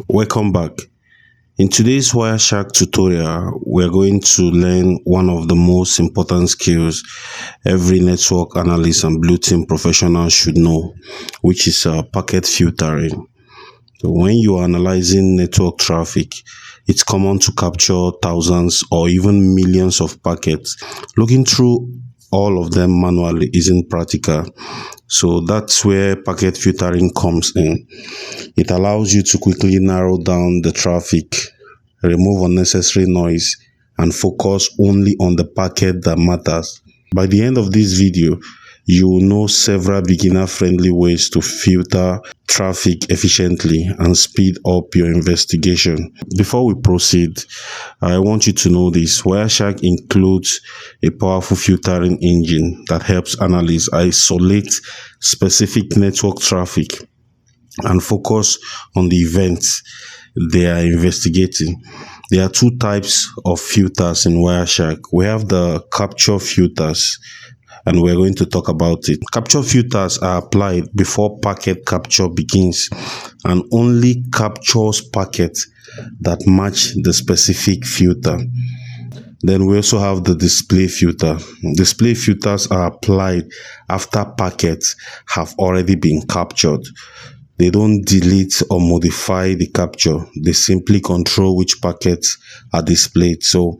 Welcome back. In today's Wireshark tutorial, we're going to learn one of the most important skills every network analyst and blue team professional should know, which is packet filtering. So when you are analyzing network traffic, it's common to capture thousands or even millions of packets. Looking through all of them manually isn't practical. So that's where packet filtering comes in. It allows you to quickly narrow down the traffic, remove unnecessary noise, and focus only on the packet that matters. By the end of this video, you will know several beginner-friendly ways to filter traffic efficiently and speed up your investigation. Before we proceed, I want you to know this. Wireshark includes a powerful filtering engine that helps analysts isolate specific network traffic and focus on the events they are investigating. There are two types of filters in Wireshark. We have the capture filters, and we're going to talk about it. Capture filters are applied before packet capture begins and only captures packets that match the specific filter. Then we also have the display filter. Display filters are applied after packets have already been captured. They don't delete or modify the capture. They simply control which packets are displayed. So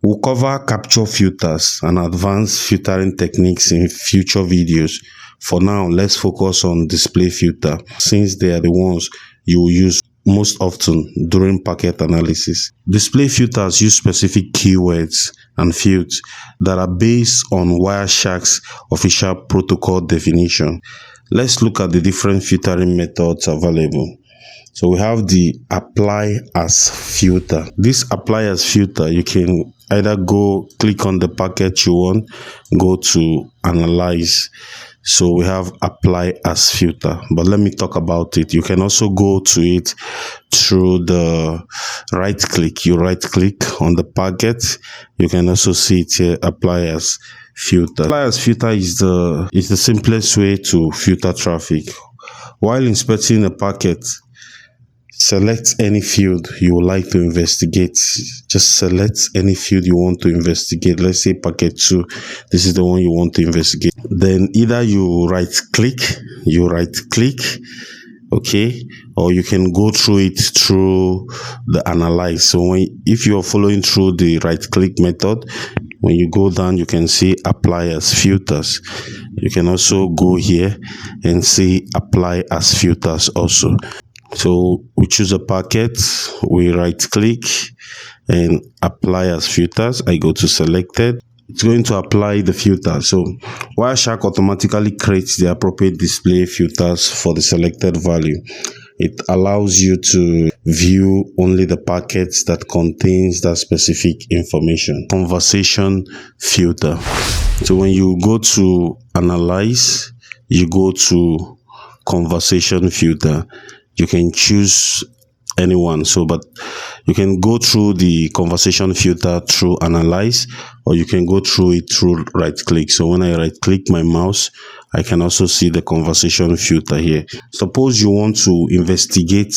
we'll cover capture filters and advanced filtering techniques in future videos. For now, let's focus on display filter, since they are the ones you will use most often during packet analysis. Display filters use specific keywords and fields that are based on Wireshark's official protocol definition. Let's look at the different filtering methods available. So we have the apply as filter. This apply as filter, you can either click on the packet you want, go to analyze. So we have apply as filter, but let me talk about it. You can also go to it through the right click. You right click on the packet. You can also see it here, apply as filter. Apply as filter is the simplest way to filter traffic. While inspecting a packet, select any field you would like to investigate. Just select any field you want to investigate. Let's say packet 2. This is the one you want to investigate. Then either you right click, okay, or you can go through it through the analyze. So if you are following through the right click method, when you go down, you can see apply as filters. You can also go here and see apply as filters also. So we choose a packet, we right click and apply as filters. I go to selected. It's going to apply the filter. So Wireshark automatically creates the appropriate display filters for the selected value. It allows you to view only the packets that contains that specific information. Conversation filter. So when you go to analyze, you go to conversation filter. You can choose anyone, but you can go through the conversation filter through analyze, or you can go through it through right click. So when I right click my mouse, I can also see the conversation filter here. Suppose you want to investigate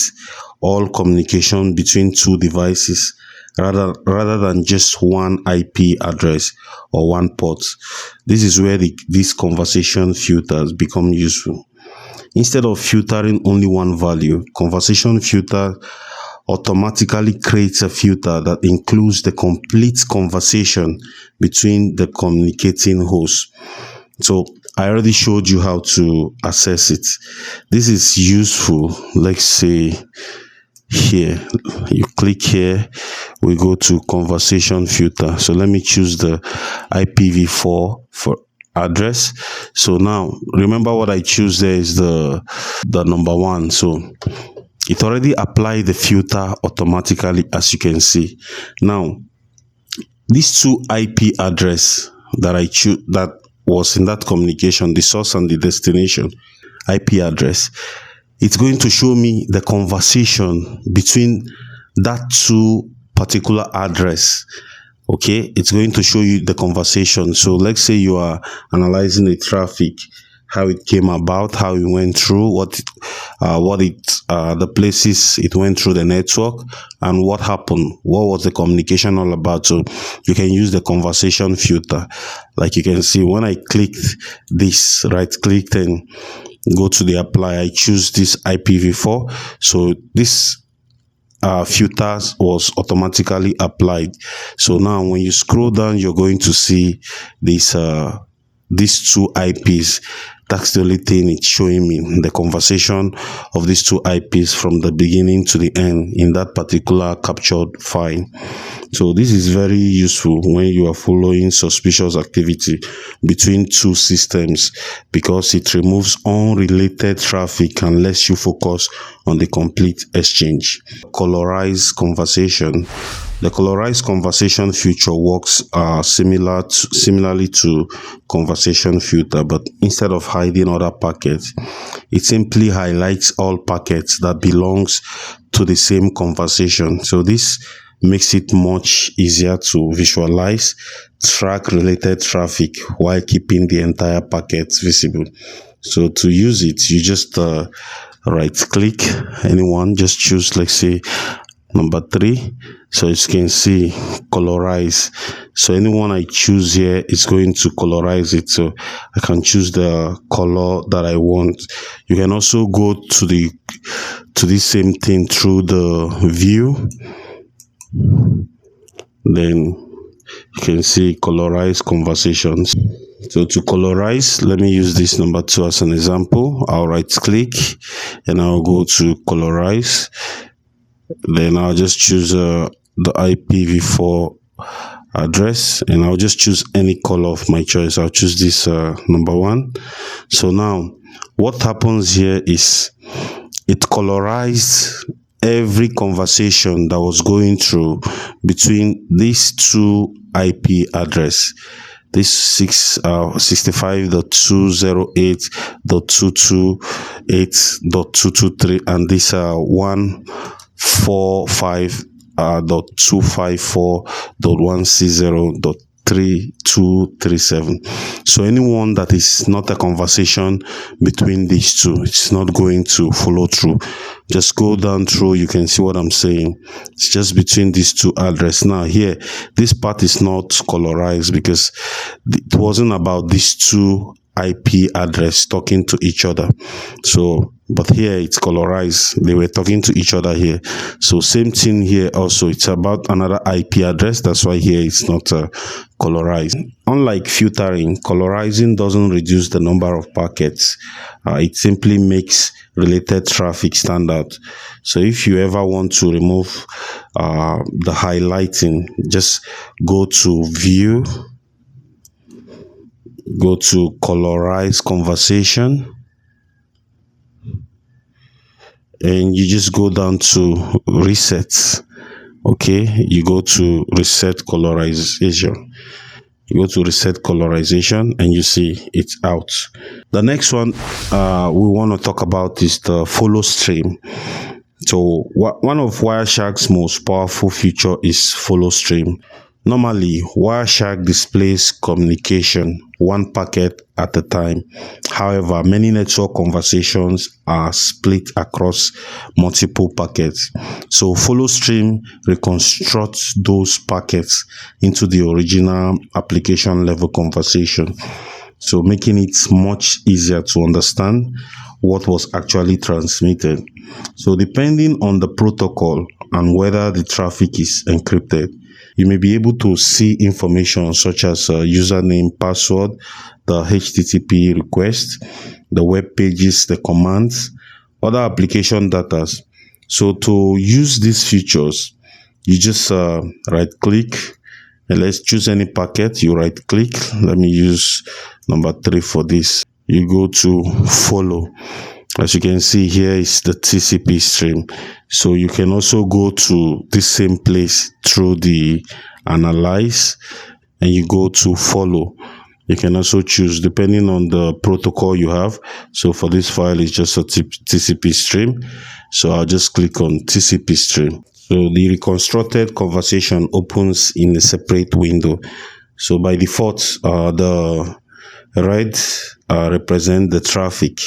all communication between two devices rather than just one IP address or one port. This is where these conversation filters become useful. Instead of filtering only one value, conversation filter automatically creates a filter that includes the complete conversation between the communicating hosts. So I already showed you how to access it. This is useful. Let's say here, you click here, we go to conversation filter. So let me choose the IPv4 for address. So now remember what I choose there is the number 1. So it already applied the filter automatically, as you can see. Now these two IP address that I choose, that was in that communication, the source and the destination IP address, it's going to show me the conversation between that two particular address. Okay, it's going to show you the conversation. So let's say you are analyzing the traffic how it came about, how it went through, the places it went through the network, and what happened, what was the communication all about. So you can use the conversation filter. Like you can see, when I clicked this, right clicked and go to the apply, I choose this IPv4. So this filters was automatically applied. So now when you scroll down, you're going to see this these two IPs. That's the only thing it's showing me, the conversation of these two IPs from the beginning to the end in that particular captured file. So this is very useful when you are following suspicious activity between two systems, because it removes unrelated traffic and lets you focus on the complete exchange. Colorized Conversation. The Colorized Conversation feature works similarly to conversation filter, but instead of hiding other packets, it simply highlights all packets that belongs to the same conversation. So this makes it much easier to visualize, track related traffic while keeping the entire packet visible. So to use it, you just right click anyone, just choose, let's say, number 3. So as you can see, colorize. So anyone I choose here is going to colorize it. So I can choose the color that I want. You can also go to this same thing through the view. Then you can see Colorized Conversations. So to colorize, let me use this number 2 as an example. I'll right click and I'll go to colorize. Then I'll just choose the IPv4 address, and I'll just choose any color of my choice. I'll choose this number 1. So now what happens here is it colorized every conversation that was going through between these two IP address, this 65.208.228.223 and this 145.254.160.3237. So anyone that is not a conversation between these two, it's not going to follow through. Just go down through, you can see what I'm saying. It's just between these two addresses. Now here, this part is not colorized because it wasn't about these two IP address talking to each other. So but here it's colorized. They were talking to each other here. So same thing here also. It's about another IP address. That's why here it's not colorized. Unlike filtering, colorizing doesn't reduce the number of packets. It simply makes related traffic stand out. So if you ever want to remove the highlighting, just go to View, go to Colourise Conversation, and you just go down to Reset. Okay, you go to Reset Colorization. You go to Reset Colorization and you see it's out. The next one we want to talk about is the follow stream. So one of Wireshark's most powerful feature is follow stream. Normally, Wireshark displays communication one packet at a time. However, many network conversations are split across multiple packets. So follow stream reconstructs those packets into the original application level conversation. So making it much easier to understand what was actually transmitted. So depending on the protocol and whether the traffic is encrypted, you may be able to see information such as username, password, the HTTP request, the web pages, the commands, other application data. So to use these features, you just right click and let's choose any packet. You right click. Let me use number 3 for this. You go to follow. As you can see here is the TCP stream. So you can also go to this same place through the Analyze and you go to follow. You can also choose depending on the protocol you have. So for this file, it's just a TCP stream. So I'll just click on TCP stream. So the reconstructed conversation opens in a separate window. So by default, the Red represent the traffic.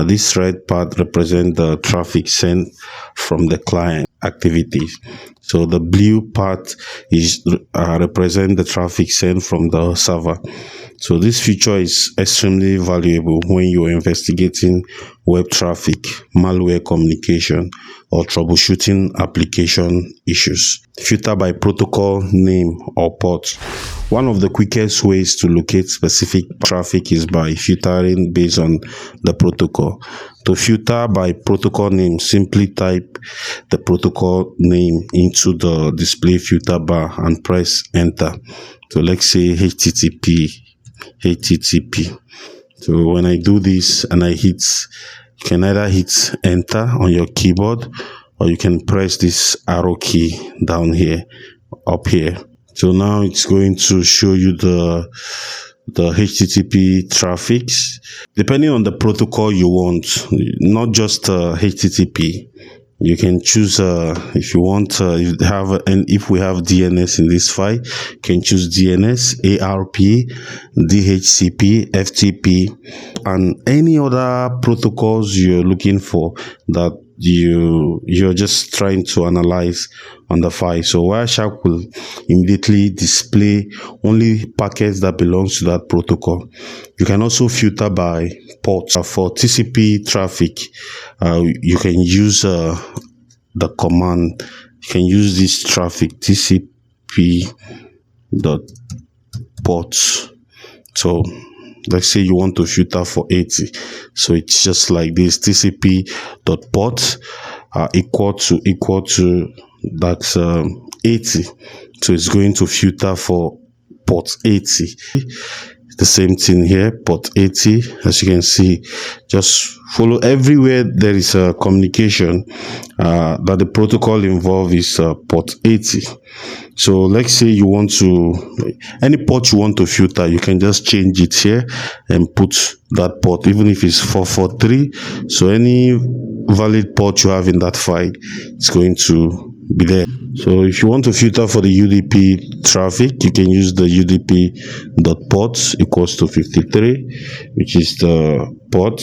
This red part represents the traffic sent from the client activities. So the blue part is represent the traffic sent from the server. So this feature is extremely valuable when you are investigating web traffic, malware communication, or troubleshooting application issues. Filter by protocol name or port. One of the quickest ways to locate specific traffic is by filtering based on the protocol. To filter by protocol name, simply type the protocol name into the display filter bar and press enter. So let's say HTTP. So when I do this and I hit, you can either hit enter on your keyboard or you can press this arrow key down here, up here. So now it's going to show you the HTTP traffics, depending on the protocol you want, not just HTTP. You can choose if you want if we have DNS in this file, you can choose DNS, ARP, DHCP, FTP, and any other protocols you're looking for that you're just trying to analyze on the file. So Wireshark will immediately display only packets that belongs to that protocol. You can also filter by port. For TCP traffic, you can use the command. You can use this traffic TCP dot port. So let's say you want to filter for 80. So it's just like this: TCP dot port equal to that's 80. So it's going to filter for port 80. The same thing here, port 80. As you can see, just follow everywhere there is a communication that the protocol involved is port 80. So let's say you want to, any port you want to filter, you can just change it here and put that port, even if it's 443. So any valid port you have in that file, it's going to be there. So if you want to filter for the UDP traffic, you can use the UDP.port equals to 53, which is the port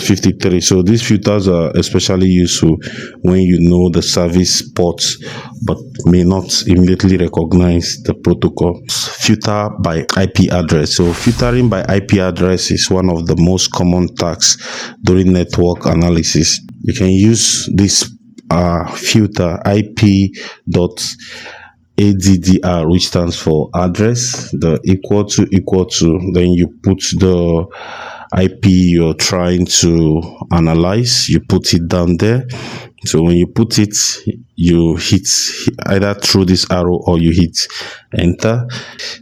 53. So these filters are especially useful when you know the service ports but may not immediately recognize the protocol. Filter by IP address. So filtering by IP address is one of the most common tasks during network analysis. You can use this filter IP.addr, which stands for address, the equal to, then you put the IP you're trying to analyze, you put it down there. So when you put it, you hit either through this arrow or you hit enter.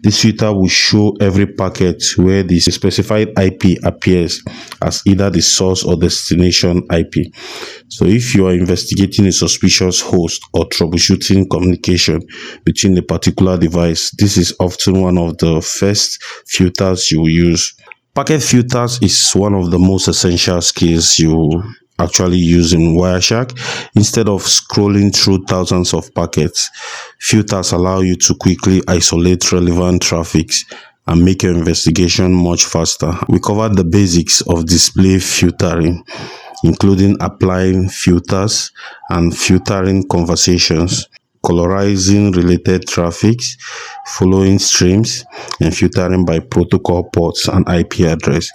This filter will show every packet where the specified IP appears as either the source or destination IP. So if you are investigating a suspicious host or troubleshooting communication between a particular device, this is often one of the first filters you will use. Packet filters is one of the most essential skills you actually use in Wireshark. Instead of scrolling through thousands of packets, filters allow you to quickly isolate relevant traffics and make your investigation much faster. We covered the basics of display filtering, including applying filters and filtering conversations, colorizing related traffics, following streams, and filtering by protocol ports and IP address.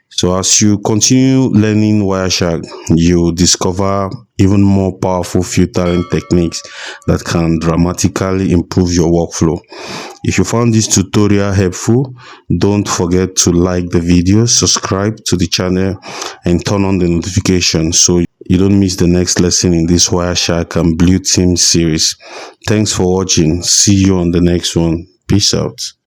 So as you continue learning Wireshark, you discover even more powerful filtering techniques that can dramatically improve your workflow. If you found this tutorial helpful, don't forget to like the video, subscribe to the channel, and turn on the notification so you don't miss the next lesson in this Wireshark and Blue Team series. Thanks for watching. See you on the next one. Peace out.